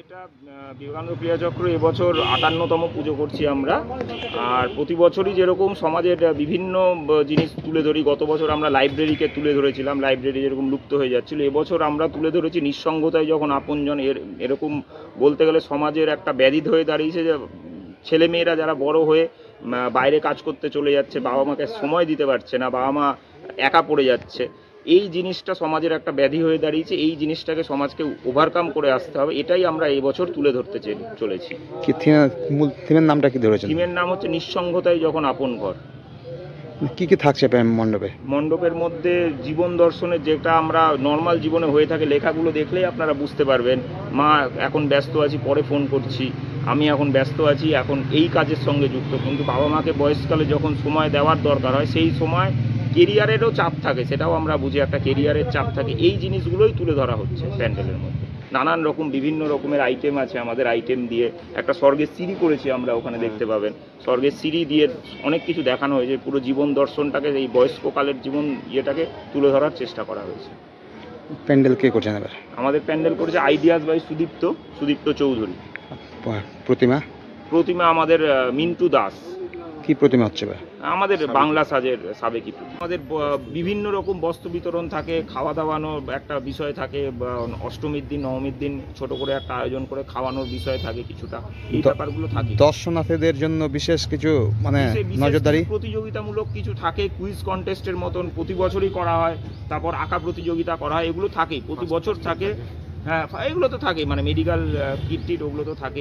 এটা বিবেকানন্দ ক্রীড়াচক্র এবছর ৫৮তম পুজো করছি আমরা। আর প্রতি বছরই যেরকম সমাজের বিভিন্ন জিনিস তুলে ধরি, গত বছর আমরা লাইব্রেরিকে তুলে ধরেছিলাম, লাইব্রেরি যেরকম লুপ্ত হয়ে যাচ্ছিল, এবছর আমরা তুলে ধরেছি নিঃসঙ্গতায় যখন আপনজন। এরকম বলতে গেলে সমাজের একটা ব্যাধি হয়ে দাঁড়িয়েছে যে ছেলেমেয়েরা যারা বড় হয়ে বাইরে কাজ করতে চলে যাচ্ছে, বাবা মাকে সময় দিতে পারছে না, বাবা মা একা পড়ে যাচ্ছে। এই জিনিসটা সমাজের একটা ব্যাধি হয়ে দাঁড়িয়েছে, এই জিনিসটাকে সমাজকে ওভারকাম করে আসতে হবে, এটাই আমরা এই বছর তুলে ধরতে চলেছি। থিমের নামটা কি ধরেছেন? থিমের নাম হচ্ছে নিঃসঙ্গতায় যখন আপন ঘর। কি কি থাকছে মণ্ডপে? মণ্ডপের মধ্যে জীবন দর্শনের যেটা আমরা নর্মাল জীবনে হয়ে থাকে, লেখাগুলো দেখলেই আপনারা বুঝতে পারবেন। মা এখন ব্যস্ত আছি, পরে ফোন করছি, আমি এখন ব্যস্ত আছি, এখন এই কাজের সঙ্গে যুক্ত। কিন্তু বাবা মাকে বয়সকালে যখন সময় দেওয়ার দরকার হয়, সেই সময় কেরিয়ারেরও চাপ থাকে, সেটাও আমরা বুঝি, একটা কেরিয়ারের চাপ থাকে। এই জিনিসগুলোই তুলে ধরা হচ্ছে প্যান্ডেলের মধ্যে। নানান রকম বিভিন্ন রকমের আইটেম আছে আমাদের, আইটেম দিয়ে একটা স্বর্গের সিঁড়ি করেছি আমরা, ওখানে দেখতে পাবেন। স্বর্গের সিঁড়ি দিয়ে অনেক কিছু দেখানো হয়েছে, পুরো জীবন দর্শনটাকে, এই বয়স্ককালের জীবন ইয়েটাকে তুলে ধরার চেষ্টা করা হয়েছে। প্যান্ডেল কে করছেন এবার? আমাদের প্যান্ডেল করেছে আইডিয়াস বাই সুদীপ্ত চৌধুরী। প্রতিমা আমাদের মিন্টু দাস। কি প্রতিমা হচ্ছে এবার? আমাদের বাংলা সাজের সাবেকি। আমাদের বিভিন্ন রকম বস্ত্র বিতরণ থাকে, খাওয়া দাওয়ানোর একটা বিষয় থাকে, অষ্টমীর দিন নবমীর দিন ছোট করে একটা আয়োজন করে খাওয়ানোর বিষয় থাকে কিছুটা, এই ব্যাপারগুলো থাকে। দর্শনার্থীদের জন্য বিশেষ কিছু নজরদারি প্রতিযোগিতামূলক কিছু থাকে, কুইজ কন্টেস্টের মতন প্রতি বছরই করা হয়। তারপর আঁকা প্রতিযোগিতা করা হয়, এগুলো থাকেই, প্রতি বছর থাকে। হ্যাঁ, এগুলো তো থাকে, মানে মেডিকেল কিট টিট ওগুলো তো থাকে।